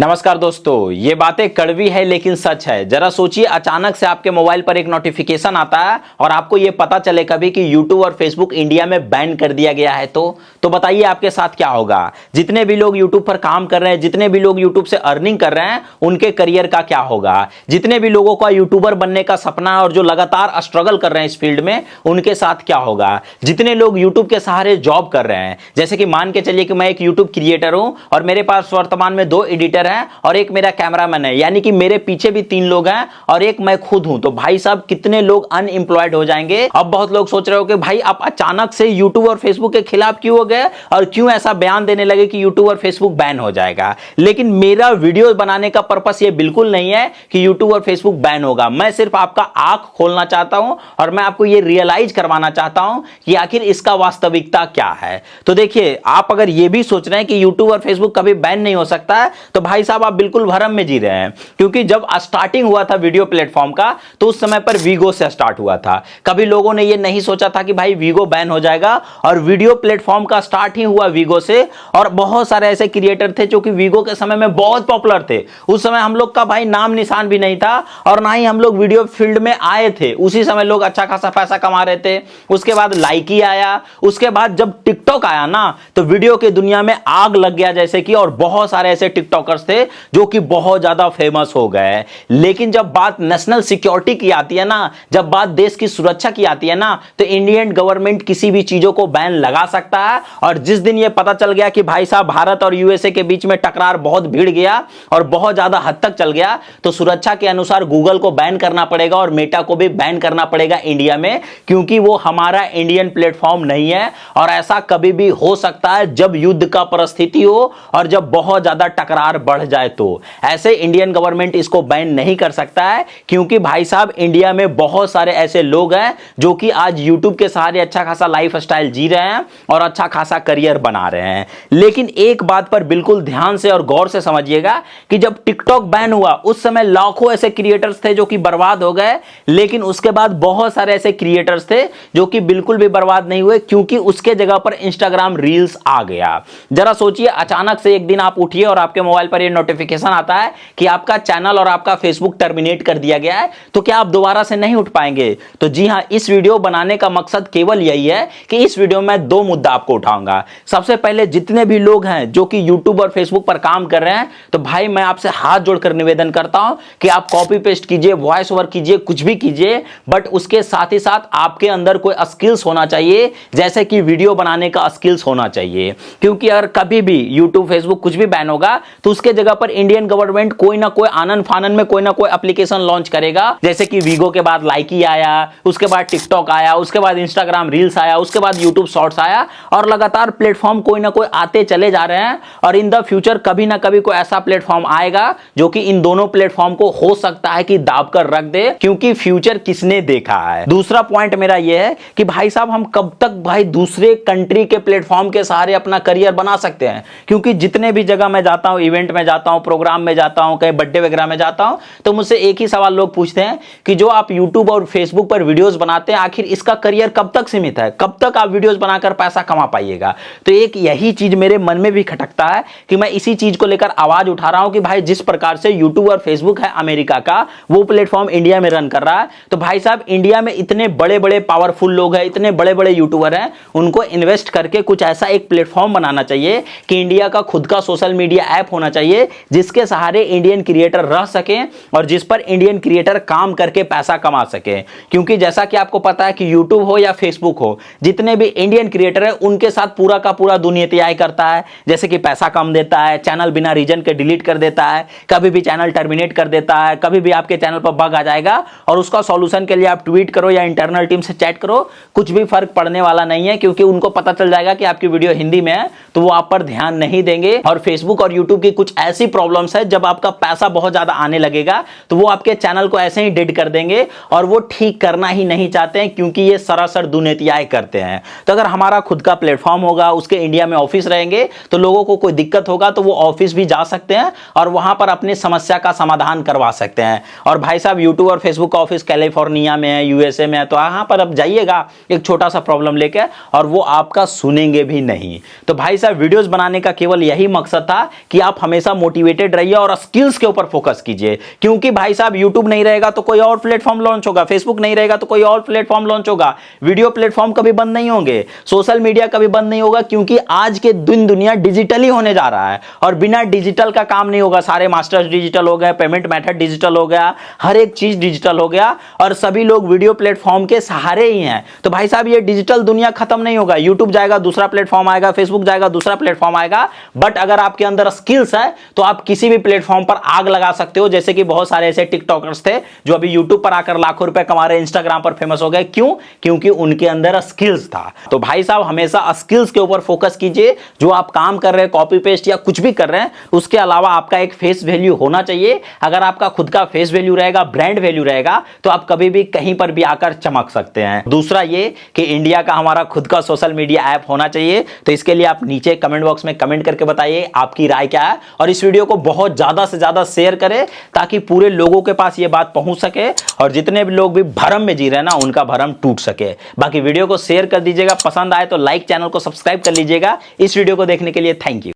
नमस्कार दोस्तों, ये बातें कड़वी है लेकिन सच है। जरा सोचिए, अचानक से आपके मोबाइल पर एक नोटिफिकेशन आता है और आपको ये पता चले कभी कि YouTube और Facebook इंडिया में बैन कर दिया गया है तो बताइए आपके साथ क्या होगा। जितने भी लोग YouTube पर काम कर रहे हैं, जितने भी लोग YouTube से अर्निंग कर रहे हैं, उनके करियर का क्या होगा। जितने भी लोगों का यूट्यूबर बनने का सपना है और जो लगातार स्ट्रगल कर रहे हैं इस फील्ड में, उनके साथ क्या होगा। जितने लोग YouTube के सहारे जॉब कर रहे हैं, जैसे कि मान के चलिए कि मैं एक YouTube क्रिएटर हूं और मेरे पास वर्तमान में 2 एडिटर हैं और एक मेरा कैमरामैन है, यानी कि मेरे पीछे भी 3 लोग हैं और एक मैं खुद हूं। तो भाई साहब, कितने लोग अनएम्प्लॉयड हो जाएंगे। अब बहुत लोग सोच रहे हो कि भाई आप अचानक से YouTube और Facebook के खिलाफ क्यों हो गए और क्यों ऐसा बयान देने लगे कि YouTube और Facebook बैन हो जाएगा। लेकिन मेरा वीडियो बनाने का पर्पस ये बिल्कुल नहीं है कि YouTube और Facebook बैन होगा। मैं सिर्फ आपका आंख खोलना चाहता हूं और मैं आपको ये रियलाइज करवाना चाहता हूं कि आखिर इसका वास्तविकता क्या है। तो देखिए, आप अगर ये भी सोच रहे हैं कि YouTube और Facebook कभी बैन नहीं हो सकता है, तो भाई साहब आप बिल्कुल भरम में जी रहे हैं। क्योंकि जब स्टार्टिंग हुआ था वीडियो प्लेटफॉर्म का, तो उस समय पर वीगो से स्टार्ट हुआ था। कभी लोगों ने ये नहीं सोचा था कि भाई वीगो बैन हो जाएगा, और वीडियो प्लेटफॉर्म का स्टार्ट ही हुआ वीगो से। और बहुत सारे ऐसे क्रिएटर थे जो कि वीगो के समय में बहुत पॉपुलर थे। उस समय हम लोग का भाई नाम निशान भी नहीं था और ना ही हम लोग वीडियो फील्ड में आए थे। उसी समय लोग अच्छा खासा पैसा कमा रहे थे। उसके बाद लाइकी आया, उसके बाद जब टिकटॉक आया ना, तो वीडियो की दुनिया में आग लग गया जैसे कि। और बहुत सारे ऐसे टिकटॉकर्स थे जो कि बहुत ज्यादा फेमस हो गए। लेकिन जब बात नेशनल सिक्योरिटी की आती है ना, जब बात देश की सुरक्षा की आती है ना, तो इंडियन गवर्नमेंट किसी भी चीजों को बैन लगा सकता है। और जिस दिन यह पता चल गया कि भाई साहब भारत और यूएसए के बीच में टकरार बहुत भिड़ गया और बहुत ज्यादा हद तक चल गया, तो सुरक्षा के अनुसार गूगल को बैन करना पड़ेगा और मेटा को भी बैन करना पड़ेगा इंडिया में, क्योंकि वो हमारा इंडियन प्लेटफॉर्म नहीं है। और ऐसा कभी भी हो सकता है जब युद्ध का परिस्थिति हो और जब बहुत ज्यादा टकरार बढ़ जाए। तो ऐसे इंडियन गवर्नमेंट इसको बैन नहीं कर सकता है, क्योंकि भाई साहब इंडिया में बहुत सारे ऐसे लोग हैं जो कि आज यूट्यूब के सहारे अच्छा खासा लाइफ स्टाइल जी रहे हैं और अच्छा खासा करियर बना रहे हैं। लेकिन एक बात पर बिल्कुल ध्यान से और गौर से समझिएगा कि जब टिकटॉक बैन हुआ, उस समय लाखों ऐसे क्रिएटर्स थे जो कि बर्बाद हो गए। लेकिन उसके बाद बहुत सारे ऐसे क्रिएटर्स थे जो कि बिल्कुल भी बर्बाद नहीं हुए, क्योंकि उसके जगह पर इंस्टाग्राम रील्स आ गया। जरा सोचिए, अचानक से एक दिन आप उठिए और आपके मोबाइल पर यह नोटिफिकेशन आता है कि आपका चैनल और आपका फेसबुक टर्मिनेट कर दिया गया है, तो क्या आप दोबारा से नहीं उठ पाएंगे। तो जी हां, इस वीडियो बनाने का मकसद केवल यही है कि इस वीडियो में 2 मुद्दा आपको उठाऊंगा। सबसे पहले, जितने भी लोग हैं जो कि यूट्यूब और फेसबुक पर काम कर रहे हैं, तो भाई मैं आपसे हाथ जोड़कर निवेदन करता हूं कि आप कॉपी पेस्ट कीजिए, वॉइस ओवर कीजिए, कुछ भी कीजिए, बट उसके साथ ही साथ आपके अंदर कोई स्किल्स होना चाहिए, जैसे कि वीडियो बनाने का स्किल्स होना चाहिए। क्योंकि अगर कभी भी यूट्यूब फेसबुक कुछ भी बैन होगा, तो उसके जगह पर इंडियन गवर्नमेंट कोई ना कोई आनन फानन में कोई ना कोई एप्लीकेशन लॉन्च करेगा। जैसे कि वीगो के बाद लाइकी आया, उसके बाद टिकटॉक आया, उसके बाद इंस्टाग्राम रील्स आया, उसके बाद यूट्यूब शॉर्ट्स आया, और लगातार प्लेटफॉर्म कोई ना कोई आते चले जा रहे हैं। और इन द फ्यूचर कभी ना कभी कोई ऐसा प्लेटफॉर्म आएगा जो कि इन दोनों प्लेटफॉर्म को हो सकता है कि दाब कर रख दे, क्योंकि फ्यूचर किसने देखा है। दूसरा पॉइंट मेरा यह है कि भाई साहब, हम कब तक भाई दूसरे कंट्री के प्लेटफॉर्म के सहारे अपना करियर बना सकते हैं। क्योंकि जितने भी जगह मैं जाता हूं, इवेंट में जाता हूं, प्रोग्राम में जाता हूं, कहीं बर्थडे वगैरह में जाता हूं, तो मुझसे एक ही सवाल लोग पूछते हैं कि जो आप यूट्यूब और फेसबुक पर वीडियोस बनाते हैं, आखिर इसका करियर कब तक सीमित है, कब तक आप वीडियोस बनाकर पैसा कमा पाइएगा। तो एक यही चीज मेरे मन में भी खटकता है कि मैं इसी चीज को लेकर आवाज उठा रहा हूं कि भाई जिस प्रकार से यूट्यूब और फेसबुक है अमेरिका का, वो प्लेटफॉर्म इंडिया में रन कर रहा है। तो भाई साहब, इंडिया में इतने बड़े बड़े पावरफुल लोग हैं, इतने बड़े बड़े यूट्यूबर हैं, उनको इन्वेस्ट करके कुछ ऐसा एक प्लेटफॉर्म बनाना चाहिए कि इंडिया का खुद का सोशल मीडिया ऐप होना चाहिए, जिसके सहारे इंडियन क्रिएटर रह सके और जिस पर इंडियन क्रिएटर काम करके पैसा कमा सके। क्योंकि जैसा कि आपको पता है कि यूट्यूब हो या फेसबुक हो, जितने भी इंडियन क्रिएटर है उनके साथ पूरा का पूरा दुनियाई करता है। जैसे कि पैसा कम देता है, चैनल बिना रीजन के डिलीट कर देता है, कभी भी चैनल टर्मिनेट कर देता है, कभी भी आपके चैनल पर बग आ जाएगा और उसका सॉल्यूशन के लिए आप ट्वीट करो या इंटरनल टीम से चैट करो, कुछ भी फर्क पड़ने वाला नहीं है। क्योंकि उनको पता चल जाएगा कि आपकी वीडियो हिंदी में है, तो वो आप पर ध्यान नहीं देंगे। और फेसबुक और यूट्यूब की कुछ ऐसी प्रॉब्लम्स है, जब आपका पैसा बहुत ज्यादा आने लगेगा तो वो आपके चैनल को ऐसे ही डेड कर देंगे, और वो ठीक करना ही नहीं चाहते हैं, क्योंकि ये सरासर दुनियाई करते हैं। तो अगर हमारा खुद का प्लेटफॉर्म होगा, उसके इंडिया में ऑफिस रहेंगे, तो लोगों को कोई दिक्कत होगा तो वो ऑफिस भी जा सकते हैं और वहां पर अपनी समस्या का समाधान करवा सकते हैं। और भाई साहब, यूट्यूब और फेसबुक का ऑफिस कैलिफोर्निया में है, यूएसए में है, तो वहां पर अब जाइएगा एक छोटा सा प्रॉब्लम लेकर, और वो आपका सुनेंगे भी नहीं। तो भाई साहब, वीडियोस बनाने का केवल यही मकसद था कि आप हमेशा हमेशा मोटिवेटेड रहिए और स्किल्स के ऊपर फोकस कीजिए, क्योंकि भाई साहब यूट्यूब नहीं रहेगा तो कोई और प्लेटफॉर्म लॉन्च होगा, फेसबुक नहीं रहेगा तो कोई और प्लेटफॉर्म लॉन्च होगा, वीडियो प्लेटफॉर्म कभी बंद नहीं होंगे, सोशल मीडिया कभी बंद नहीं होगा, क्योंकि आज के दिन दुनिया डिजिटली होने जा रहा है और बिना डिजिटल का काम नहीं होगा। सारे मास्टर्स डिजिटल हो गए, पेमेंट मेथड डिजिटल हो गया, हर एक चीज डिजिटल हो गया और सभी लोग वीडियो प्लेटफॉर्म के सहारे ही हैं। तो भाई साहब ये डिजिटल दुनिया खत्म नहीं होगा, यूट्यूब जाएगा दूसरा प्लेटफॉर्म आएगा, फेसबुक जाएगा दूसरा प्लेटफॉर्म आएगा, बट अगर आपके अंदर स्किल्स है तो आप किसी भी प्लेटफॉर्म पर आग लगा सकते हो। जैसे कि बहुत सारे ऐसे टिकटॉकर्स थे जो अभी यूट्यूब पर आकर लाखों रुपए कमा रहे, इंस्टाग्राम पर फेमस हो गए, क्यों? क्योंकि उनके अंदर स्किल्स था। तो भाई साहब हमेशा स्किल्स के ऊपर फोकस कीजिए। जो आप काम कर रहे हैं, कॉपी पेस्ट या कुछ भी कर रहे हैं, उसके अलावा आपका एक फेस वैल्यू होना चाहिए। अगर आपका खुद का फेस वैल्यू रहेगा, ब्रांड वैल्यू रहेगा, तो आप कभी भी कहीं पर भी आकर चमक सकते हैं। दूसरा ये कि इंडिया का हमारा खुद का सोशल मीडिया ऐप होना चाहिए। तो इसके लिए आप नीचे कमेंट बॉक्स में कमेंट करके बताइए आपकी राय क्या है, और इस वीडियो को बहुत ज्यादा से ज्यादा शेयर करें ताकि पूरे लोगों के पास ये बात पहुंच सके और जितने भी लोग भी भरम में जी रहे हैं ना, उनका भरम टूट सके। बाकी वीडियो को शेयर कर दीजिएगा, पसंद आए तो लाइक, चैनल को सब्सक्राइब कर लीजिएगा। इस वीडियो को देखने के लिए थैंक यू।